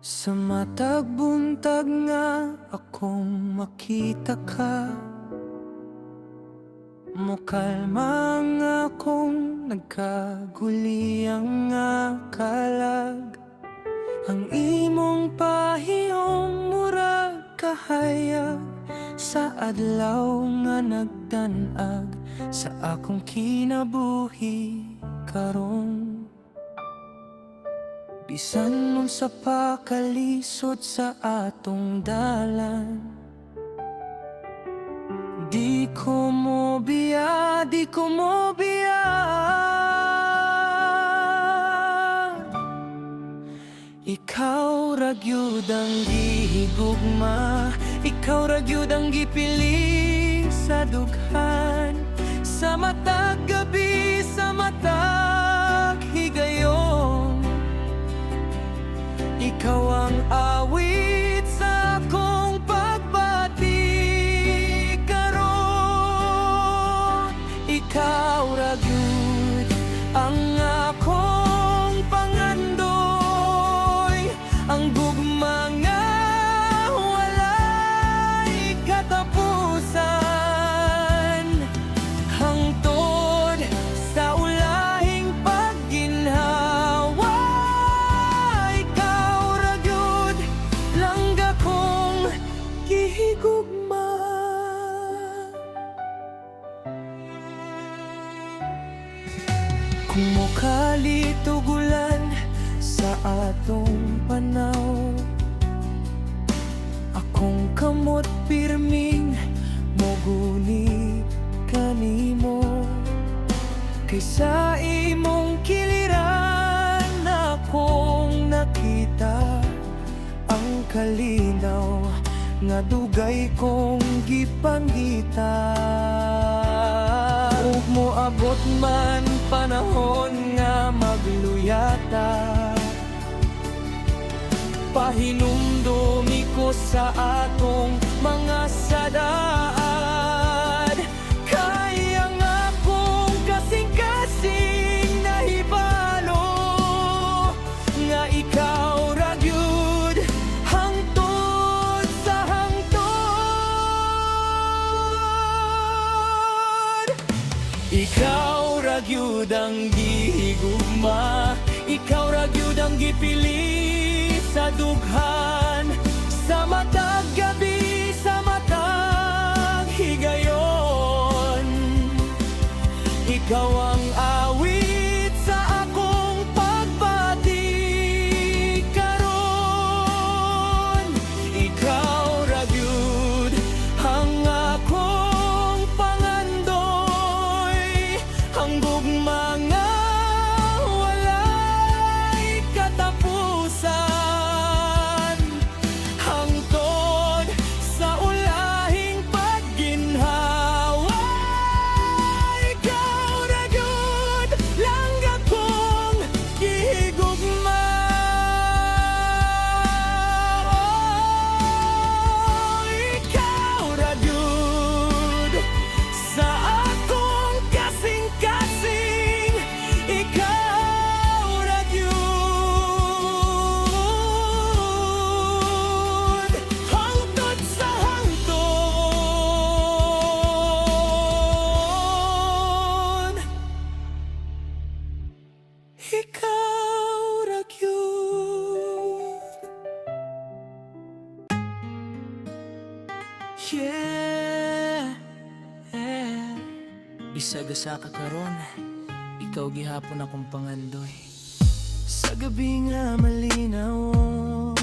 Sa matag buntag nga akong makita ka, mokalma nga akong nagkaguliyang nga kalag. Ang imong pahiyong murag kahayag sa adlaw nga nagdanag sa akong kinabuhi karon. Bisan mong sa pakalisod sa atong dalan, di ko mo biya, di ko mo biya. Ikaw ra gyud ang gihigugma, ikaw ra gyud ang gipili sa dughan, sa matag gabi, sa matag higayon. Ikaw ang awit sa akong pagbati karon. Ikaw ra gyud ang akong pangandoy, ang gugma nga walay katapusan, hangtod sa ulahing pagginhawa. Ikaw ra gyud langga kong gihigugma. Kung mokalitugulan sa atong panaw, akong kamot pirming moguni kanimo. Kaysa imong kiliran akong nakita ang kalinaw nga dugay kong gipangita. Ug moabot man panahon nga magluyata, pahinumdumi ko sa atong mga sadaad. Kaya nga akong kasing-kasing nahibalo nga ikaw ra gyud hangtod sa hangtod. Ikaw ra gyud ang gihigugma, ikaw ra gyud ang gipili sa dughan, sa matag gabi, sa matag higayon. Ikaw ang awit sa akong pagbati karon. Ikaw ra gyud ang akong pangandoy, ang gugma nga walay katapusan, hangtod sa ulahing pagginhawa. Ikaw ra gyud langga kong gihigugma. Ikaw ra gyud sa akong kasing-kasing, ikaw ra gyud hangtod sa hangtod. Ikaw ra gyud. Yeah, yeah. Bisag sa kakaron, ikaw gihapon akong pangandoy. Sa gabi nga malinawon,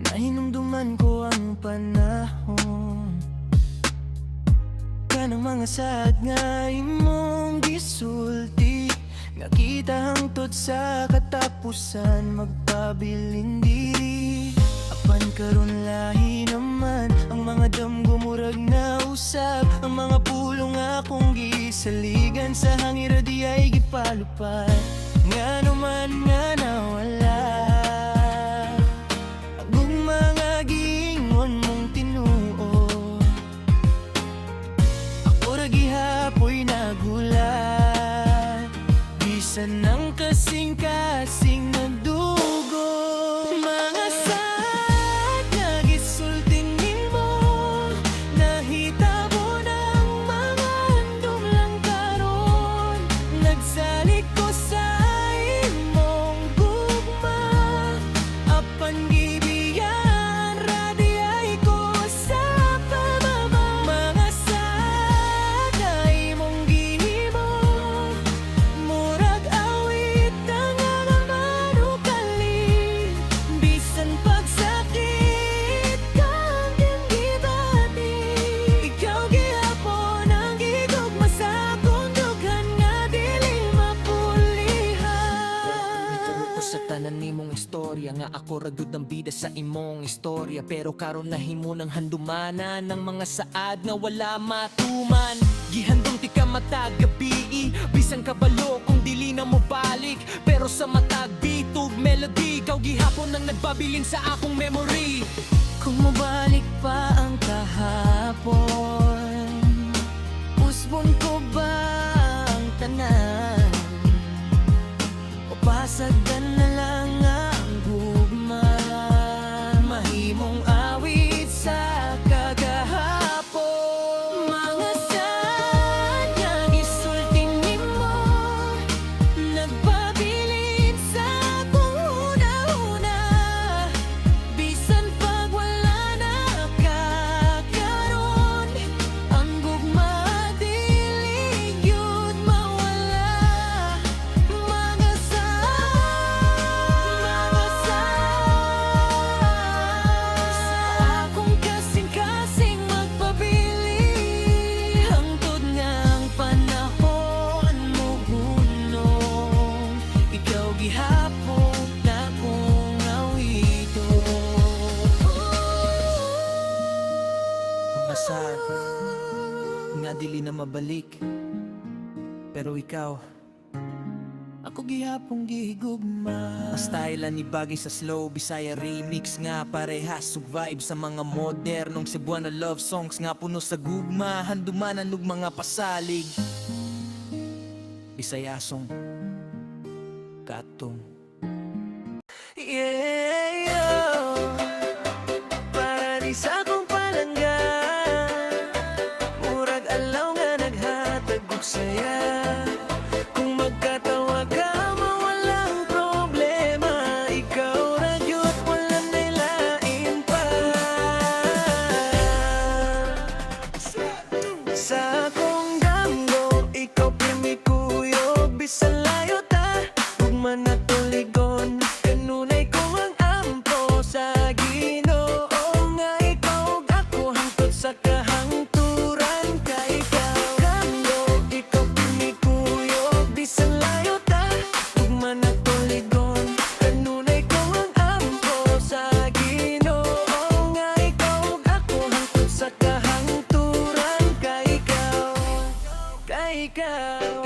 nahinumduman ko ang panahon. Kanang mga sad nga imong gisulti, nga kita hangtod sa katapusan magpabilin diri. Apan karon lahi naman ang mga damgo murag na usab, ang mga pulong akong gisaligan sa hangin di ay gipalupad. Nga naman nga nawala ang mga giingon mong tinuo. Ako ra gihapoy nagulat, bisan ang kasing-kasing nagdugo. nimong istorya nga ako ragud ng bida sa imong istorya. Pero karon nahimo ng handumana ng mga saad nga wala matuman. Gihandom ti ka matag gabi, bisan kabalo kung dili na mo balik. Pero sa matag bitug melody, ikaw gihapon nang nagbabilin sa akong memory. Kung mabalik pa ang kahapon, usbon ko ba ang tanan? O pasagdan na lang ang gugma, mahimong awit sa kagahapon. Mga sad nga gisulti nimo, nagpabilin sa akong una-una. Bisan pag wala na ka karon, ang gugma dili gyud mawala. Mga sa akong kasing-kasing magpabili, hangtod nga ang panahon mo hunong, ikaw gihapon akong awito. Mga sad nga dili na mabalik, pero ikaw ako gihapong gihigugma. Ang style ni bagay sa slow Bisaya remix nga parehas ug vibe sa mga modernong Cebuano love songs nga puno sa gugma, handumanan ug mga pasalig. Bisayasong katong para di sa akong palangga, murag alaw nga naghatag og saya. Kung magkatawa ka, mawalang problema, ikaw ra gyud wala nay lain pa. Sa akong damgo, ikaw pirmi kuyo, bisan layo ta, ugma na tuligon. Kanunay ko ang ampo sa Ginoo nga ikaw ug ako hangtod sa kahangturan. Ka ikaw damgo, ikaw pirmi kuyo, bisan layo ta, ugma na tuligon. Kanunay ko ang ampo sa Ginoo nga ikaw ug ako hangtod sa kahangturan. Ka ikaw, ka ikaw.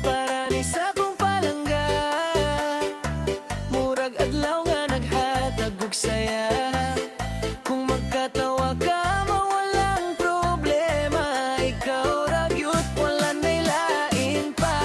Para ni sa akong palangga, murag adlaw nga naghatag og saya. Kung magkatawa ka, mawalang problema, ikaw ra gyud wala nay lain pa.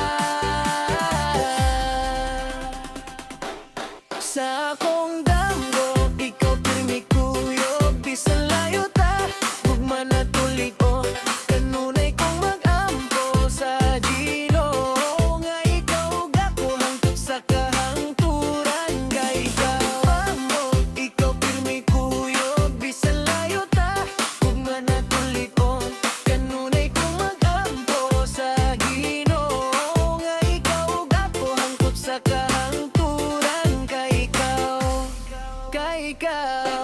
Sa akong damgo, ikaw pirmi kuyo, bisan layo ta, ugma na tuliko. Kanunay kong mag-ampo sa Ginoo nga ikaw ug ako hangtod sa kahangturan. Ka ikaw amo, ikaw pirmi kuyo, bisan layo ta, ugma na tuliko. Kanunay kong mag-ampo sa Ginoo nga ikaw ug ako hangtod sa kahangturan. Ka ikaw, ka ikaw.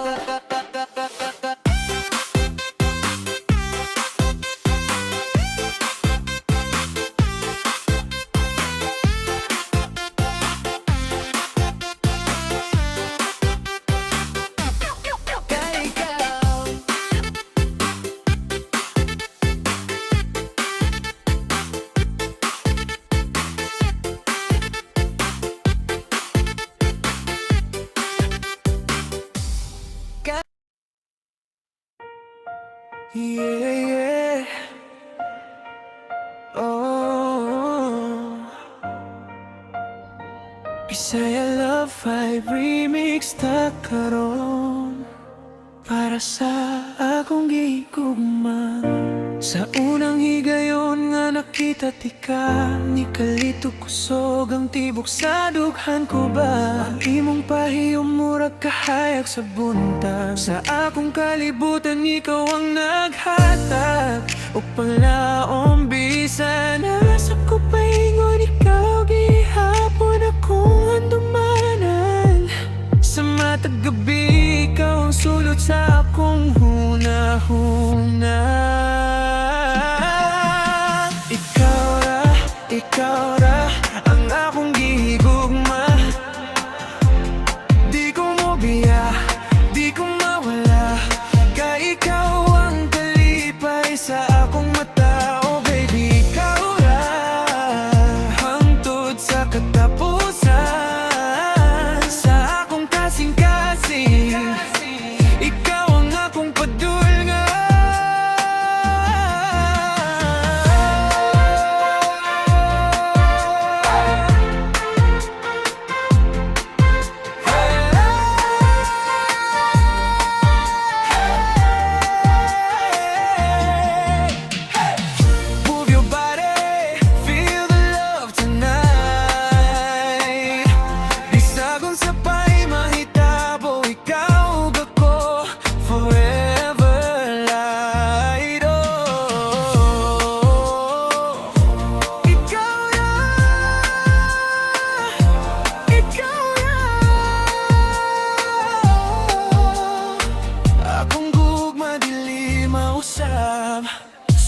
Yeah. Oh, Bisaya Love 5 Remix ta karon, para sa akong gigugma. Sa unang higayon nga nakita ti ka, ni kalito kusog ang tibok sa dughan ko ba? Ang imong pahiyom murag kahayag sa buntag, sa akong kalibutan ikaw ang naghatag. O palaong bisan nasa ko paingon ikaw, gihapon akong handumanan. Sa matag gabi ikaw ang sulot sa akong hunahuna. Ikaw ra ang akong gihigugma. Di ko mo biya, di ko mawala, kay ikaw ang kalipay sa akong mata. Oh baby, ikaw ra hangtod sa katapusan, sa akong kasing-kasing. Ikaw ang akong padulngan.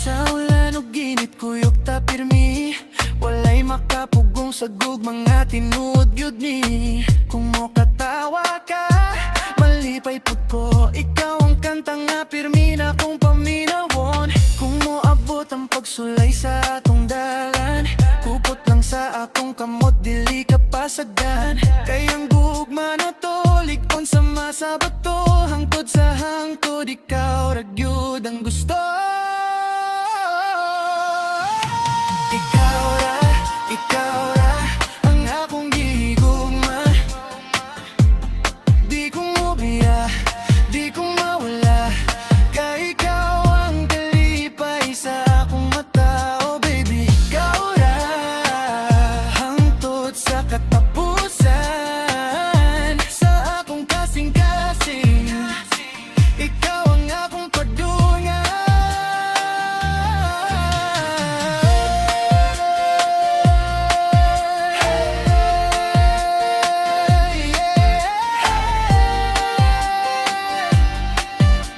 Sa ulan o ginit kuyog ta pirmi, walay makapugong sa gugmang nga tinuod gyud ni. Kung mo katawa ka, malipay pud ko, ikaw ang kanta nga pirmi na kong paminawon. Kung mo abot ang pagsulay sa atong dalan, kupot lang sa akong kamot, dili ka pasagan. Kay ang gugma na to, likon sa masabato, hangtod sa hangtod, ikaw ragyod ang gusto. Ikaw ra ang akong gihigugma. Di ko mo biya, di ko mawala, kay ikaw ang kalipay sa akong mata. Oh baby, ikaw ra hangtod sa katapusan, sa akong kasing-kasing. Ikaw ang akong padulngan.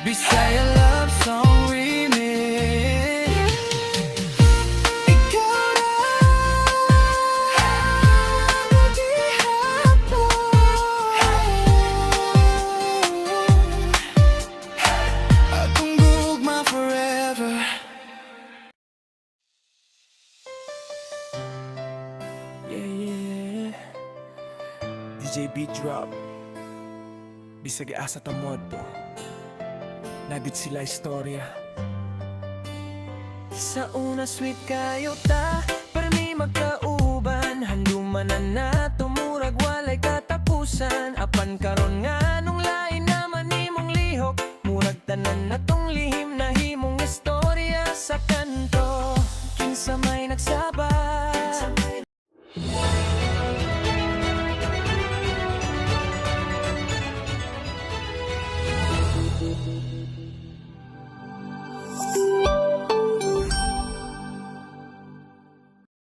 Bisaya love song remix. Ikaw ra maghihapon, akong gugma forever. Yeah. DJ Beat Drop. Bisag asa ta mod po. Nagit sila istorya. Sa una sweet kayo ta, permi magkauban, handuman na tumurag walay katapusan. Apan karon nga